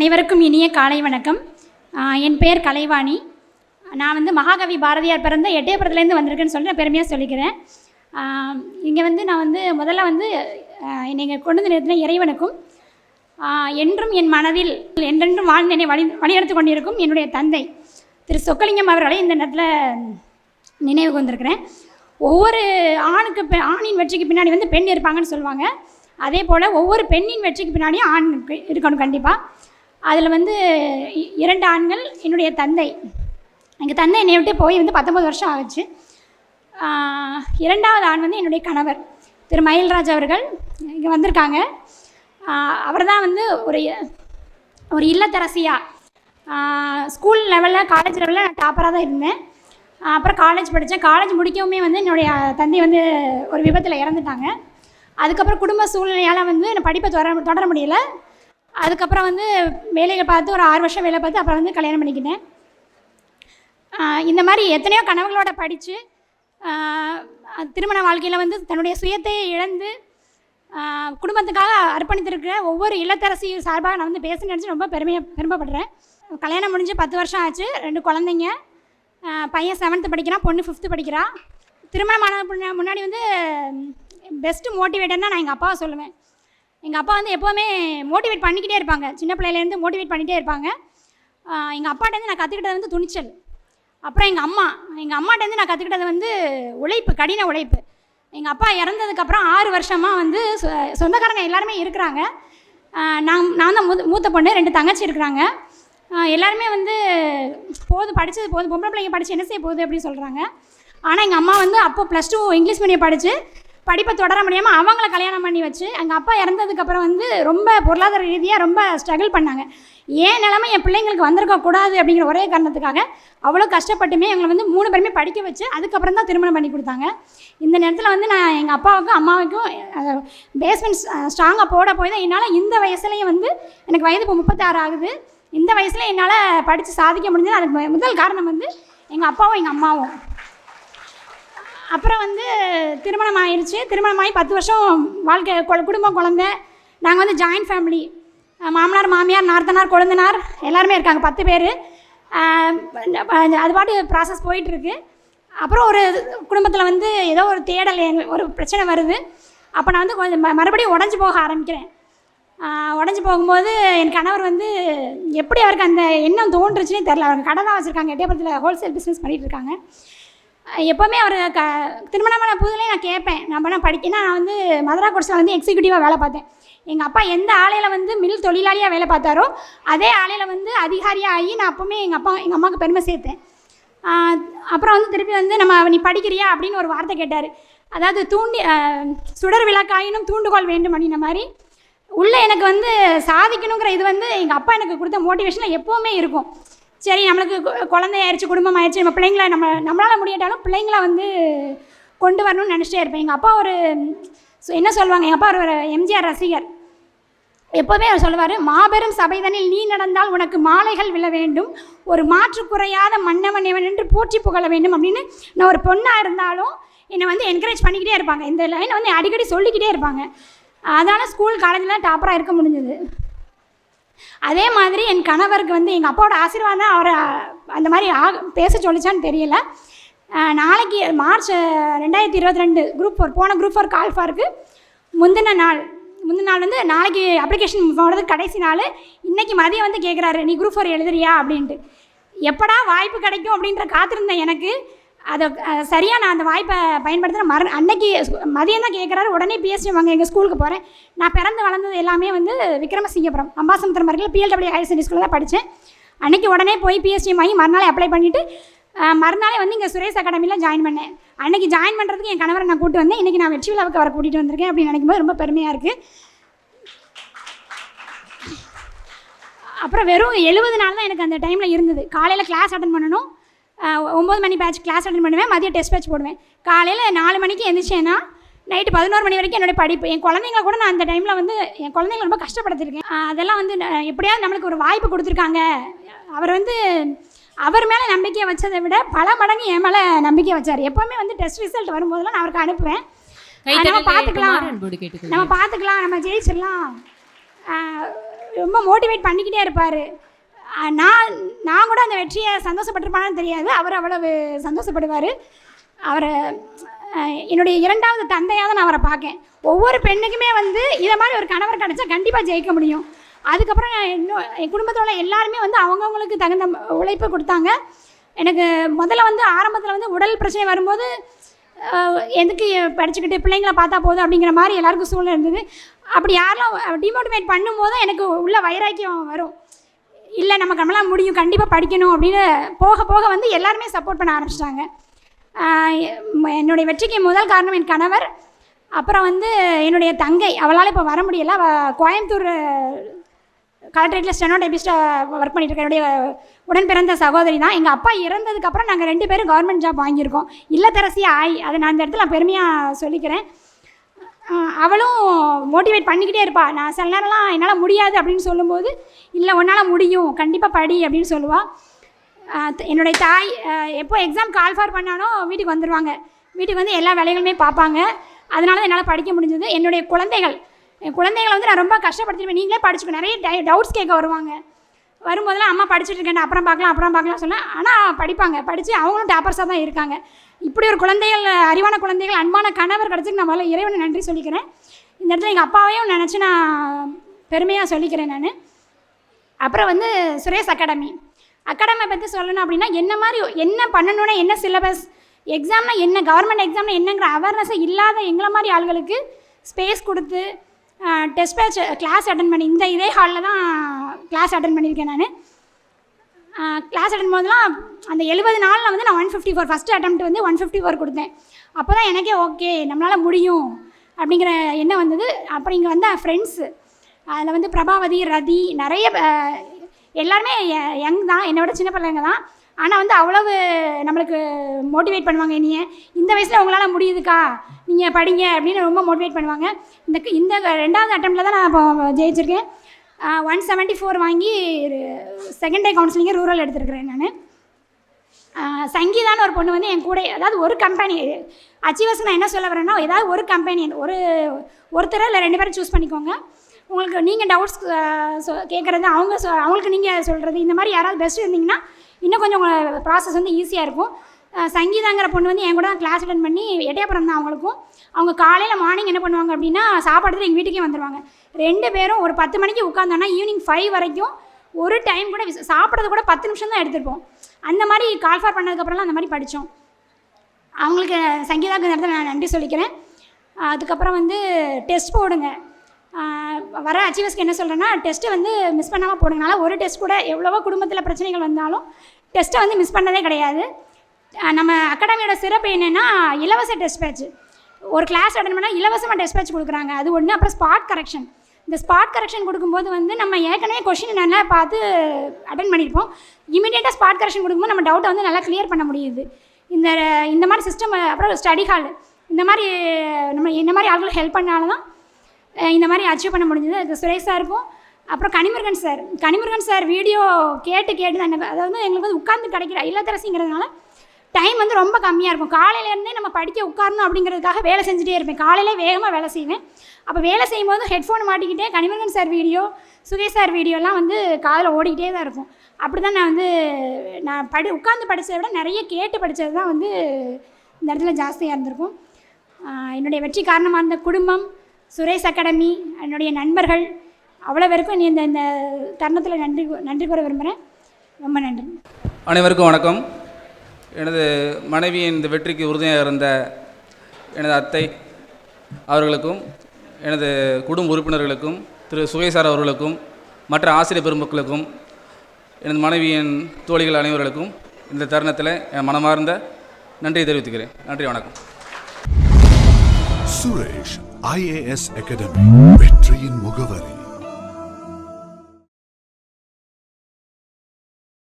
அனைவருக்கும் இனிய காலை வணக்கம். என் பெயர் கலைவாணி. நான் மகாகவி பாரதியார் பிறந்த எட்டயபுரத்துலேருந்து வந்திருக்கேன்னு சொல்லி நான் பெருமையாக சொல்லிக்கிறேன். இங்கே நான் முதல்ல என்னை கொண்டு வந்து நிறுத்தின இறைவனுக்கும், என்றும் என் மனதில் என்றென்றும் வாழ்ந்து என்னை வழிநடத்தி கொண்டிருக்கும் என்னுடைய தந்தை திரு சொக்கலிங்கம் அவர்களை இந்த நேரத்தில் நினைவு வந்திருக்கிறேன். ஒவ்வொரு ஆணின் வெற்றிக்கு பின்னாடி பெண் இருப்பாங்கன்னு சொல்லுவாங்க. அதே போல் ஒவ்வொரு பெண்ணின் வெற்றிக்கு பின்னாடியும் ஆண் இருக்கணும் கண்டிப்பாக. அதில் 2 ஆண்கள். என்னுடைய தந்தை, எங்கள் தந்தை என்னை விட்டு போய் 19 வருஷம் ஆகிடுச்சு. 2வது ஆண் என்னுடைய கணவர் திரு மயில்ராஜ் அவர்கள் இங்கே வந்திருக்காங்க. அவர் தான் ஒரு இல்லத்தரசியாக ஸ்கூல் லெவலில் காலேஜ் லெவலில் நான் டாப்பராக தான் இருந்தேன். அப்புறம் காலேஜ் படித்தேன். காலேஜ் முடிக்கவுமே என்னுடைய தந்தை ஒரு விபத்தில் இறந்துட்டாங்க. அதுக்கப்புறம் குடும்ப சூழ்நிலையால் நான் படிப்பை தொடர முடியல. அதுக்கப்புறம் வேலையை பார்த்து ஒரு 6 வருஷம் வேலை பார்த்து அப்புறம் கல்யாணம் பண்ணிக்கிட்டேன். இந்த மாதிரி எத்தனையோ கனவுகளோட படித்து திருமண வாழ்க்கையில் தன்னுடைய சுயத்தை இழந்து குடும்பத்துக்காக அர்ப்பணித்திருக்கிற ஒவ்வொரு இல்லத்தரசி சார்பாக நான் பேச நினச்சி ரொம்ப பெருமைப்படுறேன். கல்யாணம் முடிஞ்சு 10 வருஷம் ஆச்சு. 2 குழந்தைங்க. பையன் 7th படிக்கிறான், பொண்ணு 5th படிக்கிறா. திருமணமான முன்னாடி பெஸ்ட்டு மோட்டிவேட்டர்னால் நான் எங்கள் அப்பாவை சொல்லுவேன். எங்கள் அப்பா எப்போவுமே மோட்டிவேட் பண்ணிக்கிட்டே இருப்பாங்க. சின்ன பிள்ளையிலேருந்து மோட்டிவேட் பண்ணிகிட்டே இருப்பாங்க. எங்கள் அப்பாட்டேருந்து நான் கற்றுக்கிட்டது துணிச்சல். அப்புறம் எங்கள் அம்மாட்டேருந்து நான் கற்றுக்கிட்டது உழைப்பு, கடின உழைப்பு. எங்கள் அப்பா இறந்ததுக்கப்புறம் 6 வருஷமாக சொந்தக்காரங்க எல்லாருமே இருக்கிறாங்க. நான் தான் மூத்த பொண்ணு. 2 தங்கச்சி இருக்கிறாங்க. எல்லாருமே போதும், படித்தது போதும், பொம்பளை பிள்ளைங்க படித்து என்ன செய்ய போகுது அப்படின்னு சொல்கிறாங்க. ஆனால் எங்கள் அம்மா அப்போ +2 இங்கிலீஷ் மீடியம் படித்து படிப்பை தொடர முடியாமல் அவங்கள கல்யாணம் பண்ணி வச்சு எங்கள் அப்பா இறந்ததுக்கப்புறம் ரொம்ப பொருளாதார ரீதியாக ரொம்ப ஸ்ட்ரகிள் பண்ணாங்க. ஏன் நிலைமை என் பிள்ளைங்களுக்கு வந்திருக்கக்கூடாது அப்படிங்கிற ஒரே காரணத்துக்காக அவ்வளோ கஷ்டப்பட்டுமே எங்களை 3 பேருமே படிக்க வச்சு அதுக்கப்புறம் தான் திருமணம் பண்ணி கொடுத்தாங்க. இந்த நேரத்தில் நான் எங்கள் அப்பாவுக்கும் அம்மாவுக்கும் பேஸ்மெண்ட் ஸ்ட்ராங்காக போட போய் தான் என்னால் இந்த வயசுலேயும் எனக்கு வயது இப்போ 36 ஆகுது. இந்த வயசில் என்னால் படித்து சாதிக்க முடிஞ்சது. அதுக்கு முதல் காரணம் எங்கள் அப்பாவும் எங்கள் அம்மாவும். அப்புறம் திருமணம் ஆயிடுச்சு. திருமணமாகி 10 வருஷம் வாழ்க்கை, குடும்பம், குழந்தை. நாங்கள் ஜாயின்ட் ஃபேமிலி. மாமனார், மாமியார், நாத்தனார், கொழுந்தனார் எல்லாருமே இருக்காங்க. 10 பேர். அது பாட்டு ப்ராசஸ் போயிட்டுருக்கு. அப்புறம் ஒரு குடும்பத்தில் ஏதோ ஒரு தேடல், ஒரு பிரச்சனை வருது. அப்போ நான் கொஞ்சம் மறுபடியும் உடஞ்சி போக ஆரம்பிக்கிறேன். உடஞ்சி போகும்போது என் கணவர் எப்படி அவருக்கு அந்த எண்ணம் தோன்றுச்சுன்னே தெரில. அவருக்கு கடை தான் வச்சுருக்காங்க. எட்டயபுரத்தில் ஹோல்சேல் பிஸ்னஸ் பண்ணிகிட்டு இருக்காங்க. எப்போவுமே அவர் திருமணமான புதுலேயே நான் கேட்பேன், நான் படிக்கணும். நான் மதுரா கோர்ஸில் எக்ஸிக்யூட்டிவாக வேலை பார்த்தேன். எங்கள் அப்பா எந்த ஆலையில் மில் தொழிலாளியாக வேலை பார்த்தாரோ அதே ஆலையில் அதிகாரியாக ஆகி நான் அப்போவுமே எங்கள் அம்மாவுக்கு பெருமை சேர்த்தேன். அப்புறம் திருப்பி நீ படிக்கிறியா அப்படின்னு ஒரு வார்த்தை கேட்டார். அதாவது சுடர் விளக்காயினும் தூண்டுகோல் வேண்டும் அப்படின்ன மாதிரி உள்ளே எனக்கு சாதிக்கணுங்கிற இது எங்கள் அப்பா எனக்கு கொடுத்த மோட்டிவேஷனில் எப்போவுமே இருக்கும். சரி, நம்மளுக்கு குழந்தை ஆயிடுச்சு, குடும்பம் ஆயிடுச்சு, நம்ம பிள்ளைங்கள நம்மளால் முடியாட்டாலும் பிள்ளைங்கள கொண்டு வரணும்னு நினச்சிட்டே இருப்பேன். எங்கள் அப்பா என்ன சொல்லுவாங்க, எங்கள் அப்பா ஒரு எம்ஜிஆர் ரசிகர். எப்போவுமே அவர் சொல்லுவார், மாபெரும் சபைதனில் நீ நடந்தால் உனக்கு மாலைகள் விழ வேண்டும், ஒரு மாற்று குறையாத மன்னவன் இவன் என்று போற்றி புகழ வேண்டும் அப்படின்னு. நான் ஒரு பொண்ணாக இருந்தாலும் என்னை என்கரேஜ் பண்ணிக்கிட்டே இருப்பாங்க. இந்த லைனை அடிக்கடி சொல்லிக்கிட்டே இருப்பாங்க. அதனால் ஸ்கூல் காலேஜில் டாப்பராக இருக்க முடிஞ்சது. அதே மாதிரி என் கணவருக்கு எங்கள் அப்பாவோட ஆசீர்வாதம் தான் அவரை அந்த மாதிரி பேச சொல்லிச்சான்னு தெரியல. நாளைக்கு மார்ச் 2022 குரூப் 4 போன குரூப் 4 கால் ஃபாருக்கு முந்தின நாள் நாளைக்கு அப்ளிகேஷன் போடுறதுக்கு கடைசி நாள். இன்றைக்கி மதியம் கேட்குறாரு, நீ குரூப் 4 எழுதுறியா அப்படின்ட்டு. எப்படா வாய்ப்பு கிடைக்கும் அப்படின்ற காத்திருந்தேன். எனக்கு அதை சரியாக நான் அந்த வாய்ப்பை பயன்படுத்துகிறேன். அன்னைக்கு மதியம் தான் கேட்குறாரு. உடனே பிஎஸ்டி வாங்க, எங்கள் ஸ்கூலுக்கு போகிறேன். நான் பிறந்து வளர்ந்தது எல்லாமே விக்ரமசிங்கபுரம் அம்பாசமுத்திரம் மார்க்கில் PLW ஹையர் செகண்டரி ஸ்கூலில் தான் படித்தேன். அன்றைக்கி உடனே போய் பிஎஸ்டி வாங்கி மறுநாளே அப்ளை பண்ணிவிட்டு மறுநாளே இங்கே சுரேஷ் அகாடமியில் ஜாயின் பண்ணேன். அன்றைக்கி ஜாயின் பண்ணுறதுக்கு என் கணவரை நான் கூப்பிட்டு வந்தேன். இன்றைக்கி நான் வெற்றி விழாவுக்கு அவரை கூட்டிகிட்டு வந்திருக்கேன் அப்படின்னு நினைக்கும்போது ரொம்ப பெருமையாக இருக்குது. அப்புறம் வெறும் 70 நாள் தான் எனக்கு அந்த டைமில் இருந்தது. காலையில் கிளாஸ் அட்டன் பண்ணணும். 9 மணி பேட்ச் கிளாஸ் அட்டன் பண்ணுவேன். மதியம் டெஸ்ட் பேட்ச் போடுவேன். காலையில் 4 மணிக்கு எழுந்திரிச்சேன்னா நைட்டு 11 மணி வரைக்கும் என்னுடைய படிப்பு. என் குழந்தைங்கள கூட நான் அந்த டைமில் என் குழந்தைங்கள ரொம்ப கஷ்டப்படுத்திருக்கேன். அதெல்லாம் எப்படியாவது நம்மளுக்கு ஒரு வாய்ப்பு கொடுத்துருக்காங்க. அவர் அவர் மேலே நம்பிக்கை வச்சதை விட பல மடங்கு என் மேலே நம்பிக்கை வச்சார். எப்போவுமே டெஸ்ட் ரிசல்ட் வரும்போதெல்லாம் நான் அவருக்கு அனுப்புவேன். நம்ம பார்த்துக்கலாம், நம்ம ஜெயிச்சிடலாம். ரொம்ப மோட்டிவேட் பண்ணிக்கிட்டே இருப்பார். நான் கூட அந்த வெற்றியை சந்தோஷப்பட்டிருப்பானு தெரியாது, அவர் அவ்வளவு சந்தோஷப்படுவார். அவரை என்னுடைய 2வது தந்தையாக தான் நான் அவரை பார்க்கேன். ஒவ்வொரு பெண்ணுக்குமே வந்து இதை மாதிரி ஒரு கணவர் கிடச்சா கண்டிப்பாக ஜெயிக்க முடியும். அதுக்கப்புறம் இன்னும் என் குடும்பத்தோட எல்லாருமே வந்து அவங்கவுங்களுக்கு தகுந்த உழைப்பு கொடுத்தாங்க. எனக்கு முதல்ல வந்து ஆரம்பத்தில் வந்து உடல் பிரச்சனை வரும்போது எதுக்கு படிச்சுக்கிட்டு பிள்ளைங்களை பார்த்தா போதும் அப்படிங்கிற மாதிரி எல்லாருக்கும் சூழ்நிலை இருந்தது. அப்படி யாரெல்லாம் டிமோட்டிவேட் பண்ணும்போது எனக்கு உள்ள வைராக்கியம் வரும். இல்லை நமக்கு நம்மளாம் முடியும், கண்டிப்பாக படிக்கணும் அப்படின்னு போக போக வந்து எல்லாருமே சப்போர்ட் பண்ண ஆரம்பிச்சிட்டாங்க. என்னுடைய வெற்றிக்கு முதல் காரணம் என் கணவர். அப்புறம் வந்து என்னுடைய தங்கை, அவளால் இப்போ வர முடியலை, கோயம்புத்தூர் கலெக்டரேட்டில் ஸ்டெனோ டைபிஸ்ட்டாக ஒர்க் பண்ணிகிட்டு என்னுடைய உடன் பிறந்த சகோதரி தான். எங்கள் அப்பா இறந்ததுக்கப்புறம் நாங்கள் 2 பேரும் கவர்மெண்ட் ஜாப் வாங்கியிருக்கோம், இல்லத்தரசியாக ஆகி. அதை நான் இந்த இடத்துல பெருமையாக சொல்லிக்கிறேன். அவளும் மோட்டிவேட் பண்ணிக்கிட்டே இருப்பாள். நான் சில நேரம்லாம் என்னால் முடியாது அப்படின்னு சொல்லும்போது, இல்லை உன்னால் முடியும், கண்டிப்பாக படி அப்படின்னு சொல்லுவாள். என்னுடைய தாய் எப்போ எக்ஸாம் கால் ஃபார் பண்ணானோ வீட்டுக்கு வந்துடுவாங்க. வீட்டுக்கு வந்து எல்லா வேலைகளுமே பார்ப்பாங்க. அதனால தான் என்னால் படிக்க முடிஞ்சது. என்னுடைய குழந்தைகளை வந்து நான் ரொம்ப கஷ்டப்படுத்திடுவேன். நீங்களே படிச்சுக்கோ, நிறைய டவுட்ஸ் கேட்க வருவாங்க. வரும்போதெல்லாம் அம்மா படிச்சுட்டு இருக்கேன், அப்புறம் பார்க்கலாம் சொன்னேன். ஆனால் படிப்பாங்க, படித்து அவங்களும் டாப்பர்ஸாக தான் இருக்காங்க. இப்படி ஒரு குழந்தைகள், அறிவான குழந்தைகள், அன்பான கணவர் கிடச்சிக்கு நான் முதல்ல இறைவனை நன்றி சொல்லிக்கிறேன். இந்த இடத்துல எங்கள் அப்பாவையும் நினச்சி நான் பெருமையாக சொல்லிக்கிறேன் நான். அப்புறம் வந்து சுரேஷ் அகாடமி பற்றி சொல்லணும் அப்படின்னா, என்ன மாதிரி என்ன பண்ணணுன்னா, என்ன சிலபஸ், எக்ஸாம்னா என்ன, கவர்மெண்ட் எக்ஸாம்னா என்னங்கிற அவேர்னஸை இல்லாத எங்களை மாதிரி ஆளுகளுக்கு ஸ்பேஸ் கொடுத்து டெஸ்ட் பேட்ச் கிளாஸ் அட்டன் பண்ணி, இதே ஹாலில் தான் கிளாஸ் அட்டன் பண்ணியிருக்கேன் நான். கிளாஸ் அட்டன் போதெல்லாம் அந்த 70 நாளில் வந்து நான் 154 ஃபஸ்ட்டு அட்டெம்ப்ட் வந்து 154 கொடுத்தேன். அப்போ தான் எனக்கே ஓகே நம்மளால் முடியும் அப்படிங்கிற எண்ணம் வந்தது. அப்புறம் இங்கே வந்த ஃப்ரெண்ட்ஸு, அதில் வந்து பிரபாவதி, ரதி, நிறைய எல்லாருமே யங் தான், என்னை விட சின்ன பிள்ளைங்க தான். ஆனால் வந்து அவ்வளவு நம்மளுக்கு மோட்டிவேட் பண்ணுவாங்க. என்னைய இந்த வயசில் உங்களால் முடியுதுக்கா, நீங்கள் படிங்க அப்படின்னு ரொம்ப மோட்டிவேட் பண்ணுவாங்க. இந்த 2வது அட்டெம்ப்டில் தான் நான் இப்போ ஜெயிச்சிருக்கேன். 174 வாங்கி செகண்ட் டே கவுன்சிலிங்கே ரூரல் எடுத்துருக்கிறேன் நான். சங்கீதான்னு ஒரு பொண்ணு வந்து என் கூட, அதாவது ஒரு கம்பெனி அச்சீவர்ஸ், நான் என்ன சொல்ல வரேன்னா, ஏதாவது ஒரு கம்பெனி ஒருத்தர் இல்லை 2 பேரை சூஸ் பண்ணிக்கோங்க. உங்களுக்கு நீங்கள் டவுட்ஸ் கேட்குறது, அவங்களுக்கு நீங்கள் சொல்கிறது, இந்த மாதிரி யாராவது பெஸ்ட் இருந்தீங்கன்னா இன்னும் கொஞ்சம் உங்களை ப்ராசஸ் வந்து ஈஸியாக இருக்கும். சங்கீதாங்கிற பொண்ணு வந்து என் கூட தான் கிளாஸ் அட்டன் பண்ணி, எட்டயபுரம் தான் அவங்களுக்கும். அவங்க காலையில் மார்னிங் என்ன பண்ணுவாங்க அப்படின்னா, சாப்பாடு எங்கள் வீட்டுக்கே வந்துடுவாங்க. 2 பேரும் ஒரு 10 மணிக்கு உட்காந்தோன்னா ஈவினிங் 5 வரைக்கும் ஒரு டைம் கூட சாப்பிட்றது கூட 10 நிமிஷம் தான் எடுத்துருப்போம். அந்த மாதிரி கால் ஃபார் பண்ணதுக்கப்புறம்லாம் அந்த மாதிரி படித்தோம். அவங்களுக்கு சங்கீதாவுக்கு இந்த இடத்துல நான் நன்றி சொல்லிக்கிறேன். அதுக்கப்புறம் வந்து டெஸ்ட் போடுங்க. வர அச்சீவர்ஸ்க்கு என்ன சொல்கிறேன்னா, டெஸ்ட்டை வந்து மிஸ் பண்ணாமல் போடுங்கனால, ஒரு டெஸ்ட் கூட எவ்வளவோ குடும்பத்தில் பிரச்சனைகள் வந்தாலும் டெஸ்ட்டை வந்து மிஸ் பண்ணதே கிடையாது. நம்ம அகாடமியோட சிறப்பு என்னென்னா, இலவச டெஸ்ட் பேட்ச். ஒரு கிளாஸ் அட்டன் பண்ணால் இலவசமாக டெஸ்ட் பேட்ச் கொடுக்குறாங்க, அது ஒன்று. அப்புறம் ஸ்பாட் கரெக்ஷன். இந்த ஸ்பாட் கரெக்ஷன் கொடுக்கும்போது வந்து நம்ம ஏற்கனவே கொஷின் நல்லா பார்த்து அட்டன் பண்ணியிருப்போம். இமீடியட்டாக ஸ்பாட் கரெக்ஷன் கொடுக்கும்போது நம்ம டவுட்டை வந்து நல்லா கிளியர் பண்ண முடியுது. இந்த மாதிரி சிஸ்டம். அப்புறம் ஸ்டடி ஹால், இந்த மாதிரி ஆட்கள் ஹெல்ப் பண்ணாலும் தான் இந்த மாதிரி அச்சீவ் பண்ண முடிஞ்சது. அது சுரேஷ் சாருக்கும், அப்புறம் கனிமுருகன் சார் வீடியோ கேட்டு தான், அதாவது எங்களுக்கு வந்து உட்கார்ந்து கிடைக்கிற இல்லத்தரசிங்கிறதுனால டைம் வந்து ரொம்ப கம்மியாக இருக்கும். காலையிலேருந்தே நம்ம படிக்க உட்காரணும் அப்படிங்கிறதுக்காக வேலை செஞ்சுட்டே இருப்பேன். காலையிலே வேகமாக வேலை செய்வேன். அப்போ வேலை செய்யும்போது ஹெட்ஃபோன் மாட்டிக்கிட்டே Kanimurugan sir video, Suresh sir வீடியோலாம் வந்து காதில் ஓடிக்கிட்டே தான் இருக்கும். அப்படி தான் நான் உட்கார்ந்து படித்ததை விட நிறைய கேட்டு படித்தது தான் வந்து இந்த இடத்துல ஜாஸ்தியாக இருந்திருக்கும். என்னுடைய வெற்றி காரணமாக இருந்த குடும்பம், சுரேஷ் அகாடமி, என்னுடைய நண்பர்கள், அவ்வளோ பேருக்கும் இந்த தருணத்தில் நன்றி கூற விரும்புகிறேன். ரொம்ப நன்றி. அனைவருக்கும் வணக்கம். எனது மனைவியின் இந்த வெற்றிக்கு உறுதுணையாக இருந்த எனது அத்தை அவர்களுக்கும், எனது குடும்ப உறுப்பினர்களுக்கும், திரு சுகேசார் அவர்களுக்கும், மற்ற ஆசிரியர் பெருமக்களுக்கும், எனது மனைவியின் தோழிகள் அனைவர்களுக்கும் இந்த தருணத்தில் என் மனமார்ந்த நன்றியை தெரிவித்துக்கிறேன். நன்றி, வணக்கம். சுரேஷ் IAS அகாடமி, வெற்றியின் முகவரி.